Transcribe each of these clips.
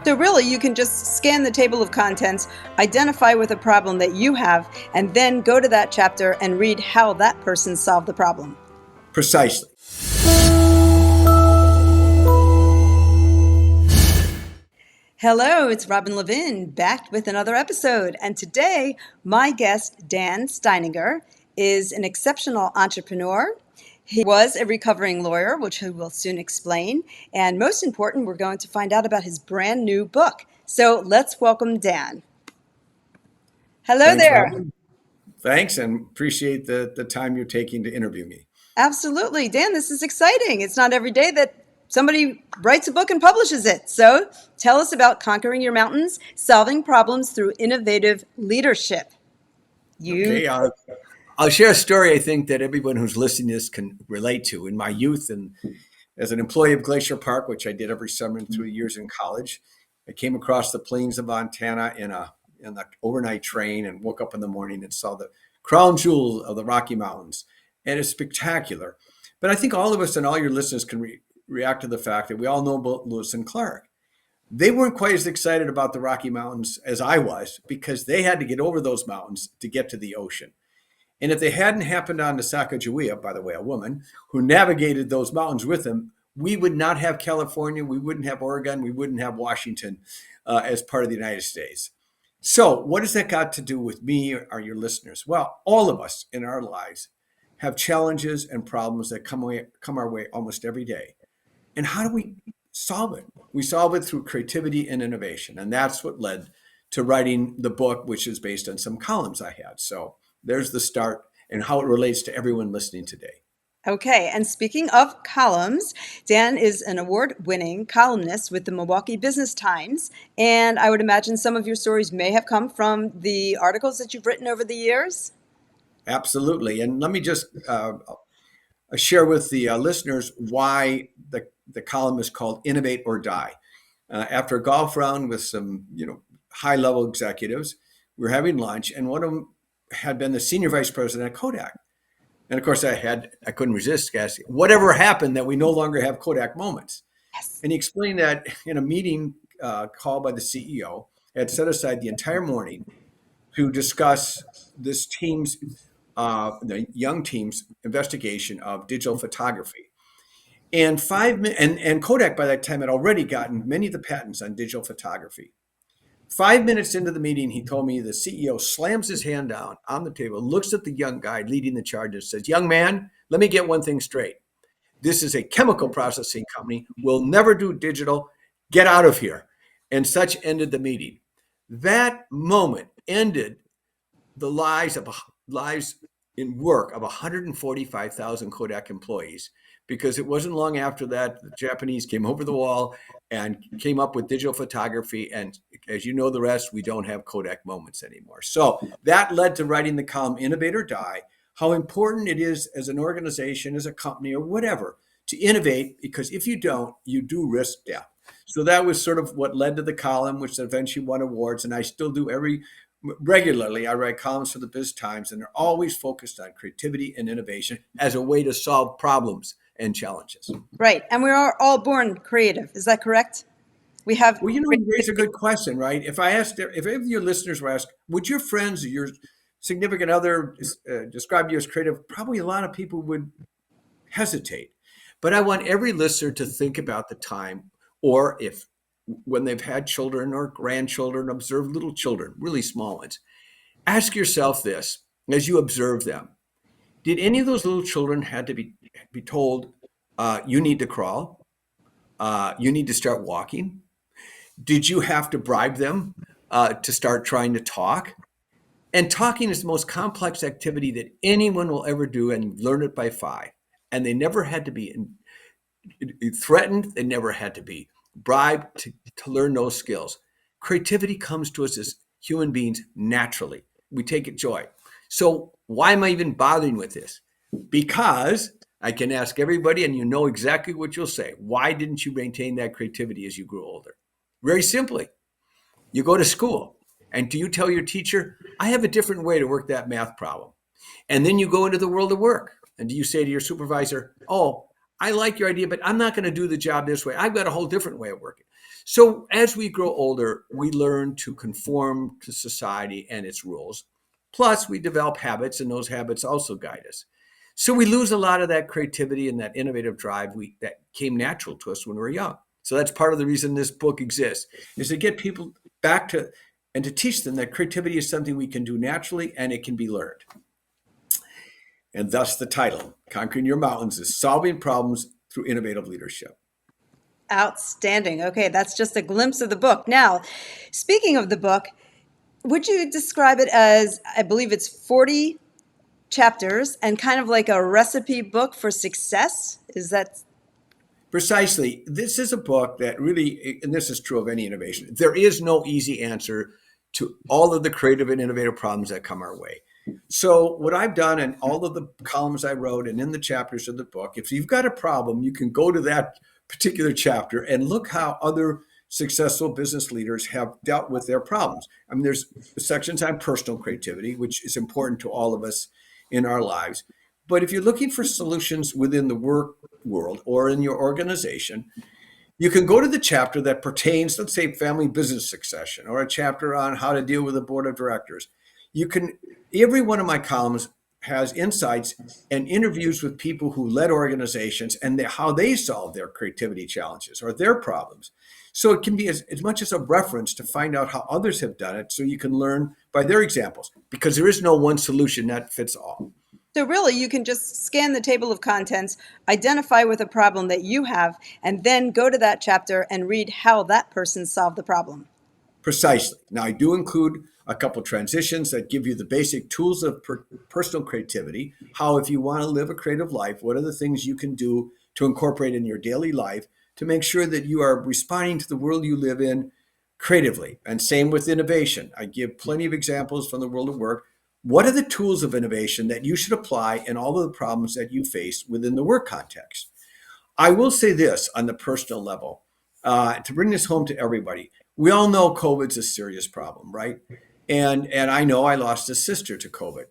So really, you can just scan the table of contents, identify with a problem that you have, and then go to that chapter and read how that person solved the problem. Precisely. Hello, it's Robyn Levin back with another episode. And today, my guest, Dan Steininger, is an exceptional entrepreneur. He was a recovering lawyer, which he will soon explain. And most important, we're going to find out about his brand new book. So let's welcome Dan. Hello. Thanks, there. Robyn. Thanks, and appreciate the time you're taking to interview me. Absolutely. Dan, this is exciting. It's not every day that somebody writes a book and publishes it. So tell us about Conquering Your Mountains, Solving Problems Through Innovative Leadership. Okay, I'll share a story I think that everyone who's listening to this can relate to. In my youth and as an employee of Glacier Park, which I did every summer and 3 years in college, I came across the plains of Montana in the overnight train and woke up in the morning and saw the crown jewel of the Rocky Mountains. And it's spectacular. But I think all of us and all your listeners can react to the fact that we all know about Lewis and Clark. They weren't quite as excited about the Rocky Mountains as I was because they had to get over those mountains to get to the ocean. And if they hadn't happened on the Sacagawea, by the way, a woman who navigated those mountains with them, we would not have California, we wouldn't have Oregon, we wouldn't have Washington as part of the United States. So what has that got to do with me or your listeners? Well, all of us in our lives have challenges and problems that come our way almost every day. And how do we solve it? We solve it through creativity and innovation. And that's what led to writing the book, which is based on some columns I had. So there's the start and how it relates to everyone listening today. Okay, and speaking of columns, Dan is an award-winning columnist with the Milwaukee Business Times, and I would imagine some of your stories may have come from the articles that you've written over the years? Absolutely, and let me just share with the listeners why the column is called Innovate or Die. After a golf round with some high-level executives, we were having lunch, and one of them had been the senior vice president at Kodak. And of course, I couldn't resist asking, whatever happened that we no longer have Kodak moments? Yes. And he explained that in a meeting called by the CEO, had set aside the entire morning to discuss this team's, the young team's investigation of digital photography. And and Kodak by that time had already gotten many of the patents on digital photography. 5 minutes into the meeting, he told me the CEO slams his hand down on the table, looks at the young guy leading the charge and says, "Young man, let me get one thing straight. This is a chemical processing company. We'll never do digital. Get out of here." And such ended the meeting. That moment ended the lives in work of 145,000 Kodak employees, because it wasn't long after that the Japanese came over the wall and came up with digital photography. And as you know the rest, we don't have Kodak moments anymore. So that led to writing the column Innovate or Die, how important it is as an organization, as a company or whatever, to innovate, because if you don't, you do risk death. So that was sort of what led to the column, which eventually won awards. And I still do regularly. I write columns for the Biz Times, and they're always focused on creativity and innovation as a way to solve problems and challenges. Right. And we are all born creative. Is that correct? Well, you raise a good question, right? If any of your listeners were asked, would your friends or your significant other describe you as creative? Probably a lot of people would hesitate. But I want every listener to think about the time, or when they've had children or grandchildren, observe little children, really small ones. Ask yourself this as you observe them. Did any of those little children had to be told, you need to crawl? You need to start walking? Did you have to bribe them to start trying to talk? And talking is the most complex activity that anyone will ever do, and learn it by 5. And they never had to be threatened. They never had to be bribed to learn those skills. Creativity comes to us as human beings naturally. We take it joy. So why am I even bothering with this? Because I can ask everybody, and you know exactly what you'll say. Why didn't you maintain that creativity as you grew older? Very simply, you go to school, and do you tell your teacher, I have a different way to work that math problem? And then you go into the world of work, and do you say to your supervisor, oh, I like your idea, but I'm not going to do the job this way. I've got a whole different way of working. So as we grow older, we learn to conform to society and its rules. Plus, we develop habits, and those habits also guide us. So we lose a lot of that creativity and that innovative drive that came natural to us when we were young. So that's part of the reason this book exists, is to get people back to and to teach them that creativity is something we can do naturally and it can be learned. And thus the title, Conquering Your Mountains, is Solving Problems Through Innovative Leadership. Outstanding. Okay, that's just a glimpse of the book. Now, speaking of the book, would you describe it as, I believe it's 40 chapters and kind of like a recipe book for success? Is that? Precisely. This is a book that really, and this is true of any innovation, there is no easy answer to all of the creative and innovative problems that come our way. So what I've done in all of the columns I wrote and in the chapters of the book, if you've got a problem, you can go to that particular chapter and look how other successful business leaders have dealt with their problems. I mean, there's sections on personal creativity, which is important to all of us in our lives. But if you're looking for solutions within the work world or in your organization, you can go to the chapter that pertains, let's say, family business succession, or a chapter on how to deal with a board of directors. Every one of my columns has insights and interviews with people who led organizations and how they solve their creativity challenges or their problems. So it can be as much as a reference to find out how others have done it so you can learn by their examples, because there is no one solution that fits all. So really, you can just scan the table of contents, identify with a problem that you have, and then go to that chapter and read how that person solved the problem. Precisely. Now, I do include a couple transitions that give you the basic tools of personal creativity. How, if you want to live a creative life, what are the things you can do to incorporate in your daily life to make sure that you are responding to the world you live in creatively? And same with innovation. I give plenty of examples from the world of work. What are the tools of innovation that you should apply in all of the problems that you face within the work context? I will say this on the personal level, to bring this home to everybody. We all know COVID's a serious problem, right? And I know I lost a sister to COVID.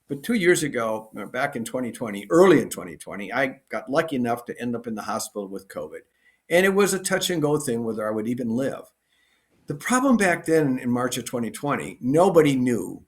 But 2 years ago, back in 2020, early in 2020, I got lucky enough to end up in the hospital with COVID. And it was a touch and go thing whether I would even live. The problem back then in March of 2020, nobody knew.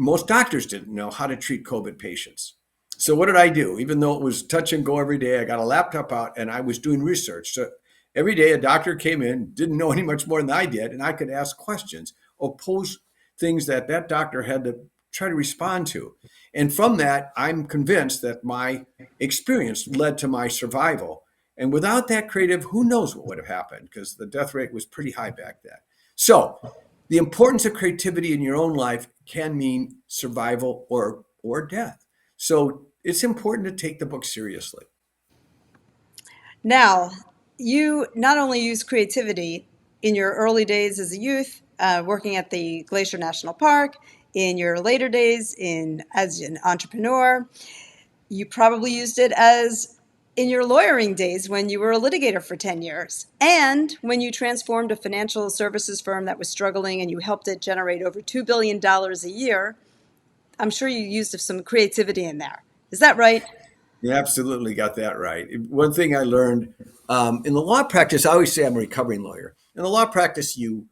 Most doctors didn't know how to treat COVID patients. So what did I do? Even though it was touch and go every day, I got a laptop out and I was doing research. So every day a doctor came in, didn't know any much more than I did, and I could ask questions or pose things that doctor had to try to respond to. And from that, I'm convinced that my experience led to my survival. And without that creative, who knows what would have happened, because the death rate was pretty high back then. So the importance of creativity in your own life can mean survival or death. So it's important to take the book seriously. Now, you not only use creativity in your early days as a youth, working at the Glacier National Park, in your later days as an entrepreneur, you probably used it as in your lawyering days when you were a litigator for 10 years, and when you transformed a financial services firm that was struggling and you helped it generate over $2 billion a year. I'm sure you used some creativity in there. Is that right? You absolutely got that right. One thing I learned in the law practice, I always say I'm a recovering lawyer. In the law practice, you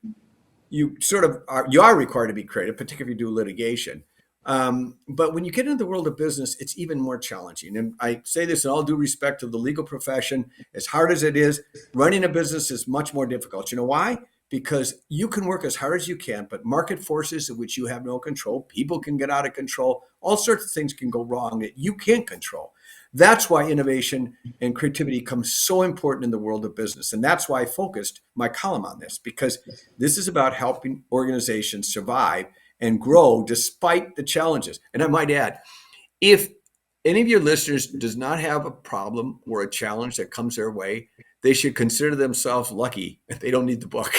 are required to be creative, particularly if you do litigation. But when you get into the world of business, it's even more challenging. And I say this in all due respect to the legal profession. As hard as it is, running a business is much more difficult. You know why? Because you can work as hard as you can, but market forces of which you have no control, people can get out of control, all sorts of things can go wrong that you can't control. That's why innovation and creativity comes so important in the world of business. And that's why I focused my column on this, because this is about helping organizations survive and grow despite the challenges. And I might add, if any of your listeners does not have a problem or a challenge that comes their way, they should consider themselves lucky if they don't need the book.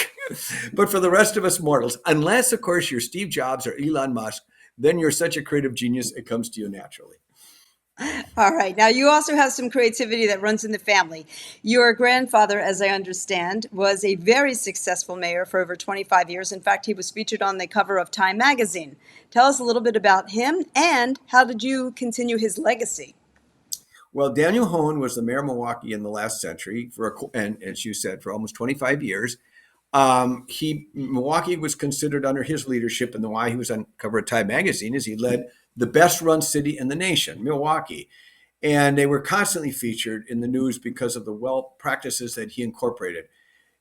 But for the rest of us mortals, unless, of course, you're Steve Jobs or Elon Musk, then you're such a creative genius, it comes to you naturally. All right. Now, you also have some creativity that runs in the family. Your grandfather, as I understand, was a very successful mayor for over 25 years. In fact, he was featured on the cover of Time magazine. Tell us a little bit about him, and how did you continue his legacy? Well, Daniel Hone was the mayor of Milwaukee in the last century and as you said, for almost 25 years. Milwaukee was considered under his leadership, and why he was on cover of Time magazine is he led the best run city in the nation, Milwaukee. And they were constantly featured in the news because of the well practices that he incorporated.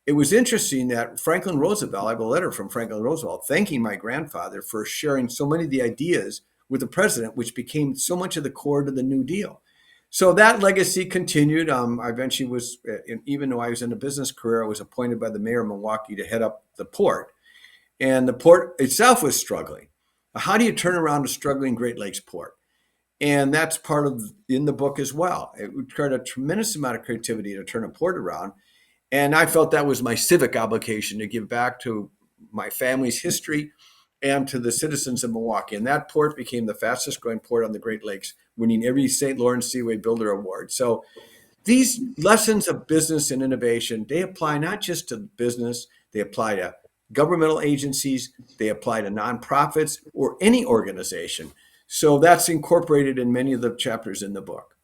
It was interesting that Franklin Roosevelt, I have a letter from Franklin Roosevelt thanking my grandfather for sharing so many of the ideas with the president, which became so much of the core to the New Deal. So that legacy continued. I eventually was, even though I was in a business career, I was appointed by the mayor of Milwaukee to head up the port. And the port itself was struggling. How do you turn around a struggling Great Lakes port? And that's part of in the book as well. It required a tremendous amount of creativity to turn a port around. And I felt that was my civic obligation to give back to my family's history and to the citizens of Milwaukee. And that port became the fastest growing port on the Great Lakes, winning every St. Lawrence Seaway Builder Award. So these lessons of business and innovation, they apply not just to business, they apply to governmental agencies, they apply to nonprofits or any organization. So that's incorporated in many of the chapters in the book.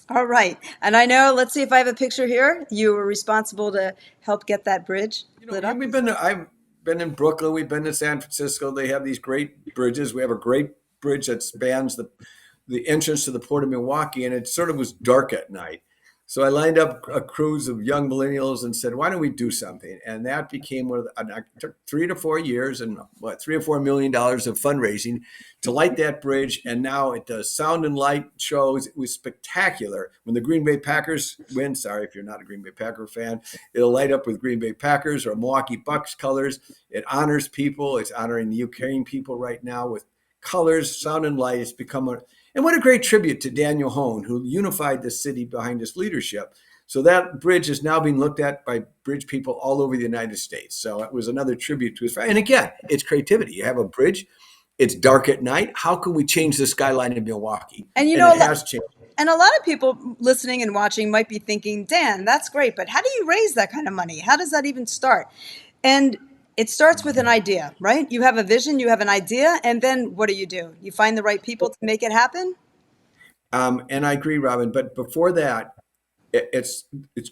All right. And I know, let's see if I have a picture here. You were responsible to help get that bridge lit up. I've been in Brooklyn. We've been to San Francisco. They have these great bridges. We have a great bridge that spans the entrance to the Port of Milwaukee, and it sort of was dark at night. So I lined up a cruise of young millennials and said, why don't we do something? And that became it took 3 to 4 years and $3 or $4 million of fundraising to light that bridge. And now it does sound and light shows. It was spectacular. When the Green Bay Packers win, sorry if you're not a Green Bay Packer fan, it'll light up with Green Bay Packers or Milwaukee Bucks colors. It honors people. It's honoring the Ukrainian people right now with colors, sound and light. It's become and what a great tribute to Daniel Hone, who unified the city behind his leadership. So that bridge is now being looked at by bridge people all over the United States. So it was another tribute to his. And again, it's creativity. You have a bridge. It's dark at night. How can we change the skyline in Milwaukee? And it has changed. And a lot of people listening and watching might be thinking, Dan, that's great, but how do you raise that kind of money? How does that even start? And it starts with an idea, right? You have a vision, you have an idea, and then what do? You find the right people to make it happen? And I agree, Robyn. But before that, it's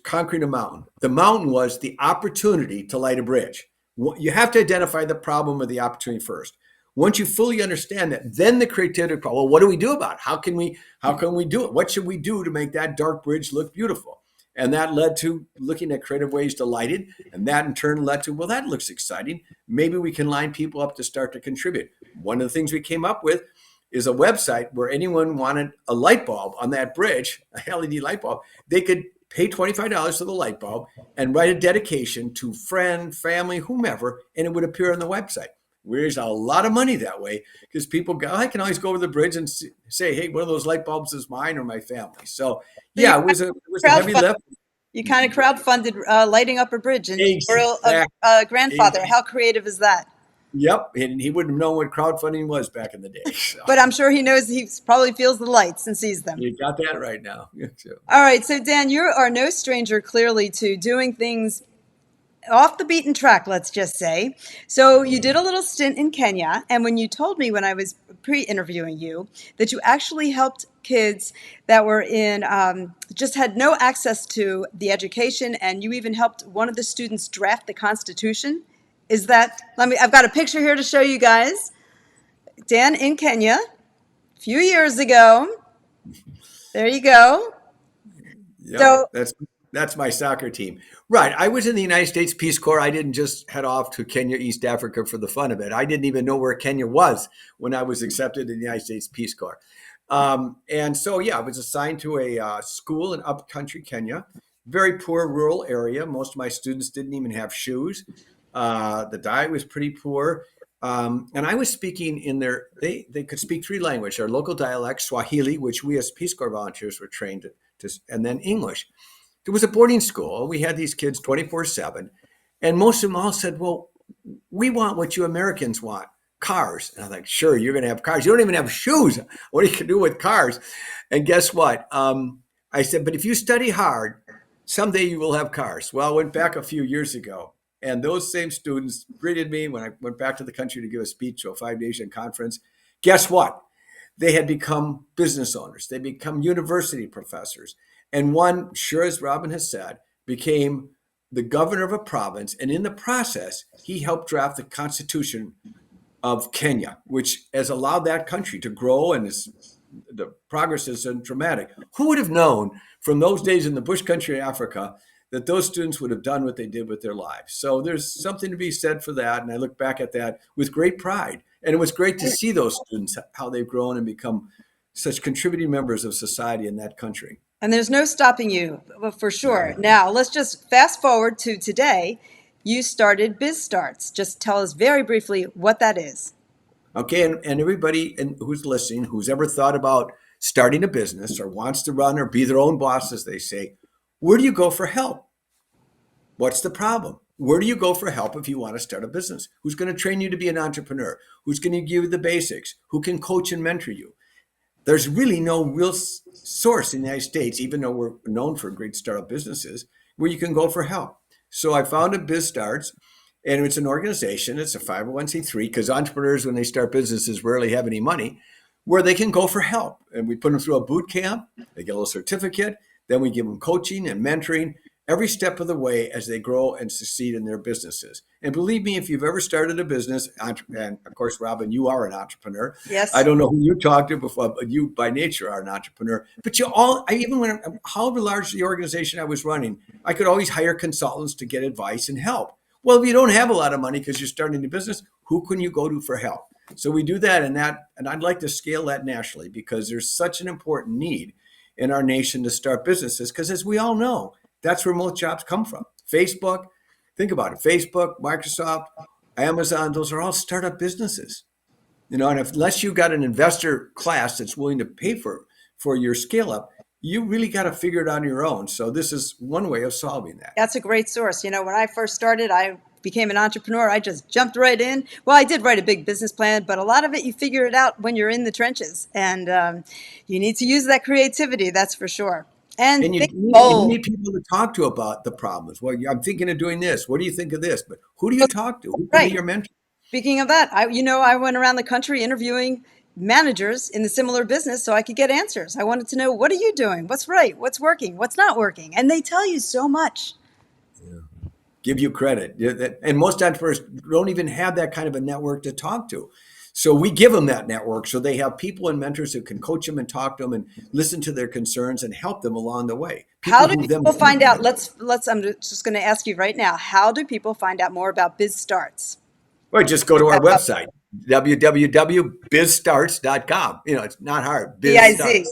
conquering a mountain. The mountain was the opportunity to light a bridge. You have to identify the problem or the opportunity first. Once you fully understand that, then the creativity problem. Well, what do we do about it? How can we do it? What should we do to make that dark bridge look beautiful? And that led to looking at creative ways to light it. And that in turn led to, well, that looks exciting. Maybe we can line people up to start to contribute. One of the things we came up with is a website where anyone wanted a light bulb on that bridge, a LED light bulb. They could pay $25 for the light bulb and write a dedication to friend, family, whomever, and it would appear on the website. We raised a lot of money that way because people go, I can always go over the bridge and say, hey, one of those light bulbs is mine or my family. So yeah, it was a heavy lift. You kind of crowdfunded lighting up a bridge in Exactly. grandfather. How creative is that? Yep, and he wouldn't know what crowdfunding was back in the day. So. But I'm sure he knows. He probably feels the lights and sees them. You got that right now. All right, so Dan, you are no stranger clearly to doing things off the beaten track, let's just say. So you did a little stint in Kenya, and when you told me when I was pre-interviewing you that you actually helped kids that were in just had no access to the education, and you even helped one of the students draft the Constitution. Is that, I've got a picture here to show you guys. Dan in Kenya, a few years ago. There you go. Yeah, so that's my soccer team. Right. I was in the United States Peace Corps. I didn't just head off to Kenya, East Africa for the fun of it. I didn't even know where Kenya was when I was accepted in the United States Peace Corps. And so, yeah, I was assigned to a school in upcountry Kenya, very poor rural area. Most of my students didn't even have shoes. The diet was pretty poor. And I was speaking in they could speak 3 languages, our local dialect, Swahili, which we as Peace Corps volunteers were trained to, and then English. It was a boarding school. We had these kids 24/7. And most of them all said, well, we want what you Americans want, cars. And I'm like, sure, you're going to have cars. You don't even have shoes. What do you do with cars? And guess what? I said, but if you study hard, someday you will have cars. Well, I went back a few years ago. And those same students greeted me when I went back to the country to give a speech to a 5 Nation conference. Guess what? they had become business owners. They become university professors. And one, sure as Robyn has said, became the governor of a province. And in the process, he helped draft the Constitution of Kenya, which has allowed that country to grow, and the progress has been dramatic. Who would have known from those days in the bush country of Africa that those students would have done what they did with their lives? So there's something to be said for that. And I look back at that with great pride. And it was great to see those students, how they've grown and become such contributing members of society in that country. And there's no stopping you, for sure. Now, let's just fast forward to today. You started BizStarts. Just tell us very briefly what that is. Okay, and everybody who's listening, who's ever thought about starting a business or wants to run or be their own boss, as they say, where do you go for help? What's the problem? Where do you go for help if you want to start a business? Who's going to train you to be an entrepreneur? Who's going to give you the basics? Who can coach and mentor you? There's really no real source in the United States, even though we're known for great startup businesses, where you can go for help. So I founded BizStarts, and it's an organization. It's a 501c3, because entrepreneurs, when they start businesses, rarely have any money, where they can go for help. And we put them through a boot camp. They get a little certificate. Then we give them coaching and mentoring every step of the way as they grow and succeed in their businesses. And believe me, if you've ever started a business, and of course, Robyn, you are an entrepreneur. Yes. I don't know who you talked to before, but you by nature are an entrepreneur. But however large the organization I was running, I could always hire consultants to get advice and help. Well, if you don't have a lot of money because you're starting a business, who can you go to for help? So we do that, and I'd like to scale that nationally, because there's such an important need in our nation to start businesses, because as we all know, that's where most jobs come from. Facebook, think about it. Facebook, Microsoft, Amazon, those are all startup businesses. And unless you've got an investor class that's willing to pay for your scale up, you really got to figure it out on your own. So this is one way of solving that. That's a great source. When I first started, I became an entrepreneur. I just jumped right in. Well, I did write a big business plan, but a lot of it, you figure it out when you're in the trenches, and you need to use that creativity. That's for sure. And you think need bold. people to talk to about the problems. Well, I'm thinking of doing this. What do you think of this? But who do you talk to? Who can be Right. your mentor? Speaking of that, I went around the country interviewing managers in the similar business so I could get answers. I wanted to know, what are you doing? What's right? What's working? What's not working? And they tell you so much. Give you credit. And most entrepreneurs don't even have that kind of a network to talk to. So we give them that network, so they have people and mentors who can coach them and talk to them and listen to their concerns and help them along the way. How do people find out? I'm just going to ask you right now, how do people find out more about BizStarts? Well, just go to our website, www.bizstarts.com. It's not hard. BIZ.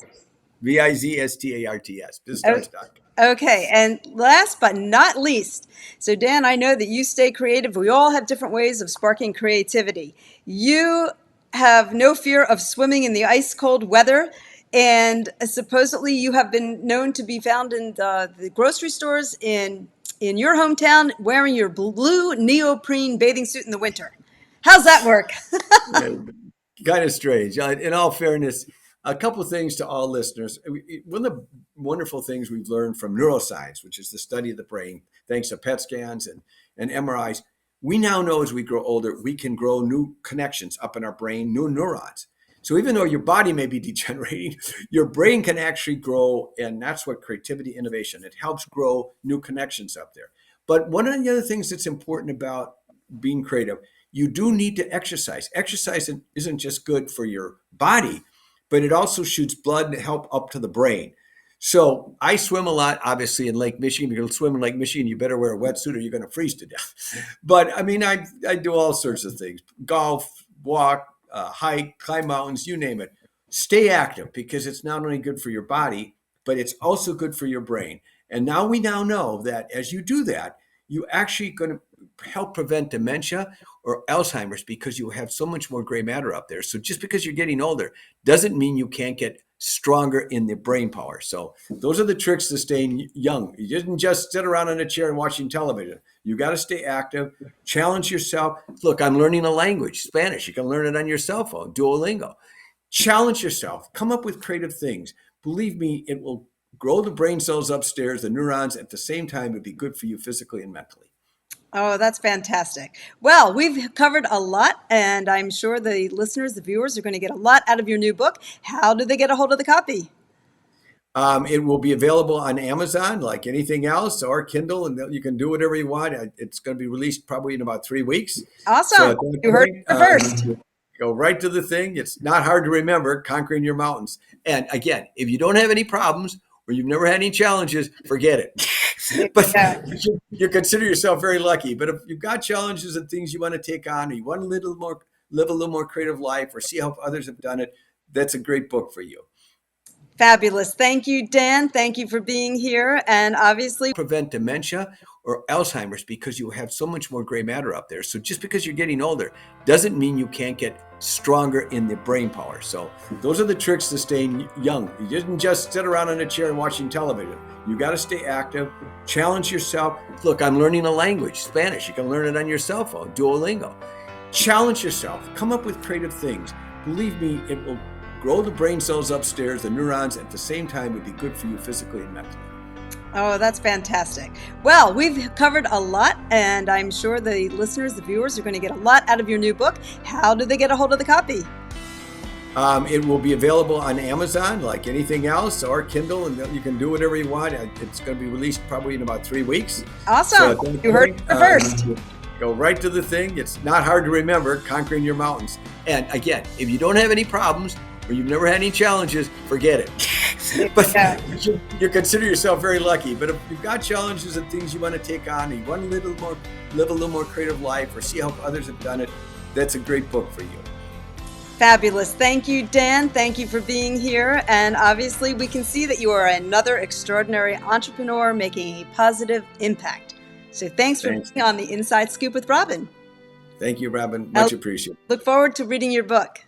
BIZSTARTS, bizstarts.com. Okay, and last but not least, so Dan, I know that you stay creative. We all have different ways of sparking creativity. You have no fear of swimming in the ice cold weather, and supposedly you have been known to be found in the grocery stores in your hometown wearing your blue neoprene bathing suit in the winter. How's that work? Kind of strange. In all fairness, a couple of things to all listeners. One of the wonderful things we've learned from neuroscience, which is the study of the brain, thanks to PET scans and MRIs, we now know as we grow older, we can grow new connections up in our brain, new neurons. So even though your body may be degenerating, your brain can actually grow, and that's what creativity, innovation, it helps grow new connections up there. But one of the other things that's important about being creative, you do need to exercise. Exercise isn't just good for your body, but it also shoots blood and help up to the brain. So I swim a lot, obviously, in Lake Michigan. If you're going to swim in Lake Michigan, you better wear a wetsuit or you're going to freeze to death. But I mean, I do all sorts of things: golf, walk, hike, climb mountains, you name it. Stay active, because it's not only good for your body, but it's also good for your brain. And we now know that as you do that, you actually going to help prevent dementia or Alzheimer's, because you have so much more gray matter up there. So just because you're getting older doesn't mean you can't get stronger in the brain power. So those are the tricks to staying young. You didn't just sit around in a chair and watching television. You got to stay active, challenge yourself. Look, I'm learning a language, Spanish. You can learn it on your cell phone, Duolingo. Challenge yourself. Come up with creative things. Believe me, it will grow the brain cells upstairs, the neurons. At the same time, it'll be good for you physically and mentally. Oh, that's fantastic. Well, we've covered a lot, and I'm sure the listeners, the viewers, are going to get a lot out of your new book. How do they get a hold of the copy? It will be available on Amazon like anything else, or Kindle, and you can do whatever you want. It's going to be released probably in about 3 weeks. So Awesome. at that You heard it point, here first. go right to the thing. It's not hard to remember, Conquering Your Mountains. And again, if you don't have any problems or you've never had any challenges, forget it. But Yeah. you consider yourself very lucky. But if you've got challenges and things you want to take on, or you want to live a little more creative life, or see how others have done it, that's a great book for you. Fabulous. Thank you, Dan. Thank you for being here. And obviously, Prevent dementia or Alzheimer's because you have so much more gray matter up there. So just because you're getting older doesn't mean you can't get stronger in the brain power. So those are the tricks to staying young. You didn't just sit around in a chair and watching television. You got to stay active, challenge yourself. Look, I'm learning a language, Spanish. You can learn it on your cell phone, Duolingo. Challenge yourself. Come up with creative things. Believe me, it will grow the brain cells upstairs, the neurons, at the same time would be good for you physically and mentally. oh, that's fantastic. Well, we've covered a lot, and I'm sure the listeners, the viewers, are going to get a lot out of your new book. How do they get a hold of the copy? It will be available on Amazon like anything else, or Kindle, and you can do whatever you want. It's going to be released probably in about 3 weeks. Awesome. So at that You heard point, it here first. Go right to the thing. It's not hard to remember, Conquering Your Mountains. And again, if you don't have any problems or you've never had any challenges, forget it. But Yeah. you consider yourself very lucky. But if you've got challenges and things you want to take on, and you want to live a little more creative life, or see how others have done it, that's a great book for you. Fabulous. Thank you, Dan. Thank you for being here. And obviously, we can see that you are another extraordinary entrepreneur making a positive impact. So thanks for being on the Inside Scoop with Robyn. Thank you, Robyn. Much appreciated. Look forward to reading your book.